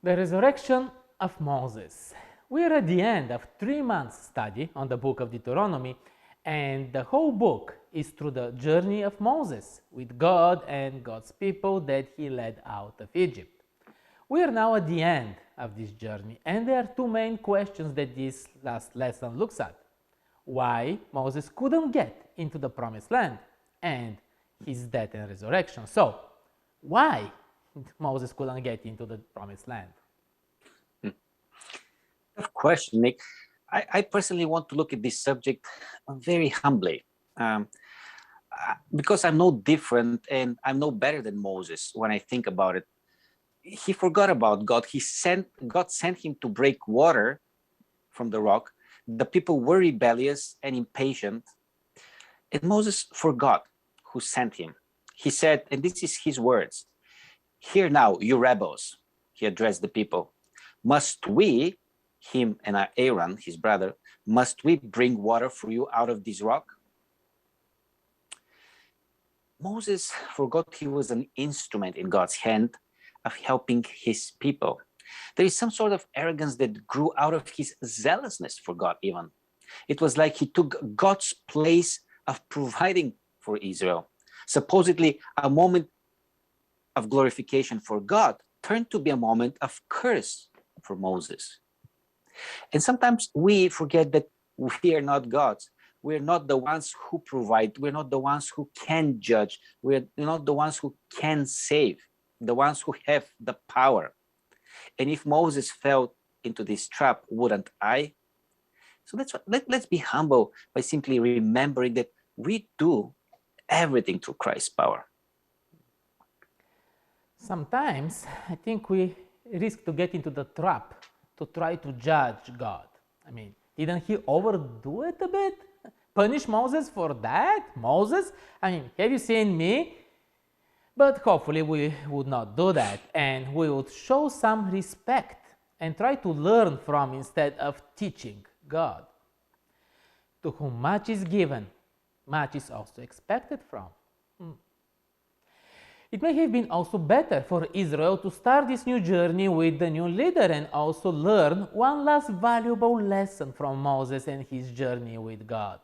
The resurrection of Moses. We are at the end of 3 months study on the book of Deuteronomy, and the whole book is through the journey of Moses with God and God's people that he led out of Egypt. We are now at the end of this journey, and there are two main questions that this last lesson looks at. Why Moses couldn't get into the promised land, and his death and resurrection. So, why Moses couldn't get into the promised land? Tough question, Nick. I personally want to look at this subject very humbly, because I'm no different and I'm no better than Moses when I think about it. He forgot about God. God sent him to break water from the rock. The people were rebellious and impatient, and Moses forgot who sent him. He said, and this is his words, "Hear now, you rebels," he addressed the people. "Must we," him and Aaron, his brother, "must we bring water for you out of this rock?" Moses forgot he was an instrument in God's hand of helping his people. There is some sort of arrogance that grew out of his zealousness for God, even. It was like he took God's place of providing for Israel. Supposedly, a moment of glorification for God turned to be a moment of curse for Moses. And sometimes we forget that we are not gods. We're not the ones who provide. We're not the ones who can judge. We're not the ones who can save, the ones who have the power. And if Moses fell into this trap, wouldn't I? So let's be humble by simply remembering that we do everything through Christ's power. Sometimes I think we risk to get into the trap to try to judge God. I mean, didn't he overdo it a bit? Punish Moses for that? Moses? I mean, have you seen me? But hopefully we would not do that, and we would show some respect and try to learn from instead of teaching God. To whom much is given, much is also expected from. It may have been also better for Israel to start this new journey with the new leader and also learn one last valuable lesson from Moses and his journey with God.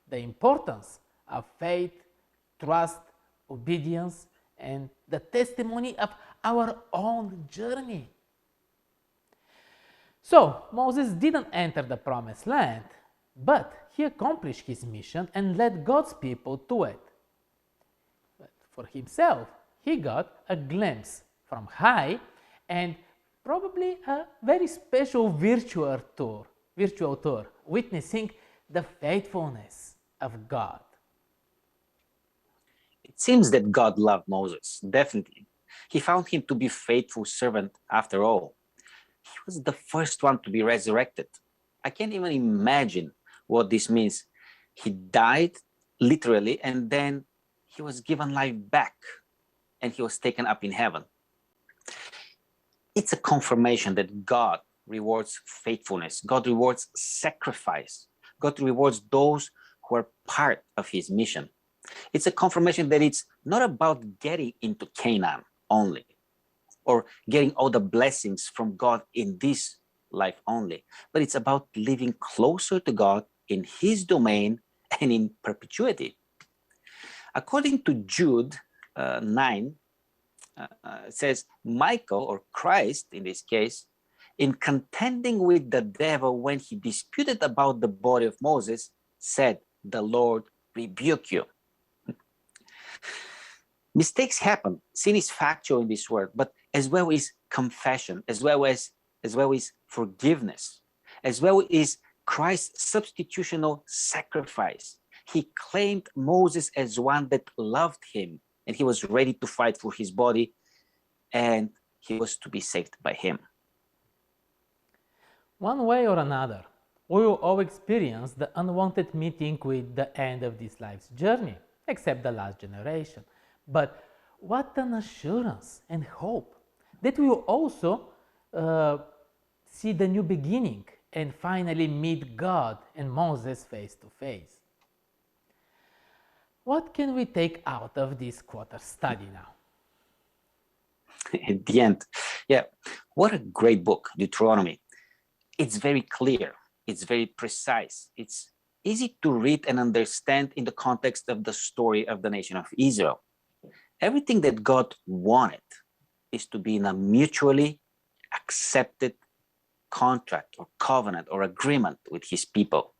The importance of faith, trust, obedience, and the testimony of our own journey. So, Moses didn't enter the promised land, but he accomplished his mission and led God's people to it. But for himself, he got a glimpse from high and probably a very special virtual tour, witnessing the faithfulness of God. It seems that God loved Moses, definitely. He found him to be a faithful servant after all. He was the first one to be resurrected. I can't even imagine what this means. He died literally, and then he was given life back, and he was taken up in heaven. It's a confirmation that God rewards faithfulness. God rewards sacrifice. God rewards those who are part of his mission. It's a confirmation that it's not about getting into Canaan only, or getting all the blessings from God in this life only, but it's about living closer to God in his domain and in perpetuity. According to Jude 9, it says, Michael, or Christ in this case, in contending with the devil when he disputed about the body of Moses, said, "The Lord rebuke you." Mistakes happen. Sin is factual in this world, but as well is confession, as well as forgiveness, as well is Christ's substitutional sacrifice. He claimed Moses as one that loved him, and he was ready to fight for his body, and he was to be saved by him. One way or another, we will all experience the unwanted meeting with the end of this life's journey, except the last generation. But what an assurance and hope that we will also see the new beginning and finally meet God and Moses face to face. What can we take out of this quarter study now? At the end, yeah, What a great book, Deuteronomy. It's very clear, it's very precise, it's easy to read and understand in the context of the story of the nation of Israel. Everything that God wanted is to be in a mutually accepted contract or covenant or agreement with his people.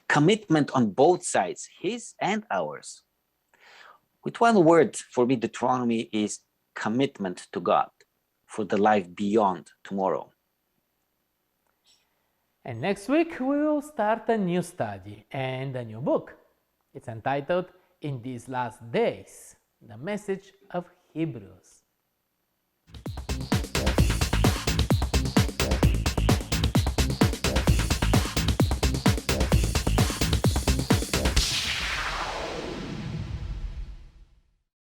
Commitment on both sides, his and ours. With one word, for me, Deuteronomy is commitment to God for the life beyond tomorrow. And next week we will start a new study and a new book. It's entitled In These Last Days, the Message of Hebrews.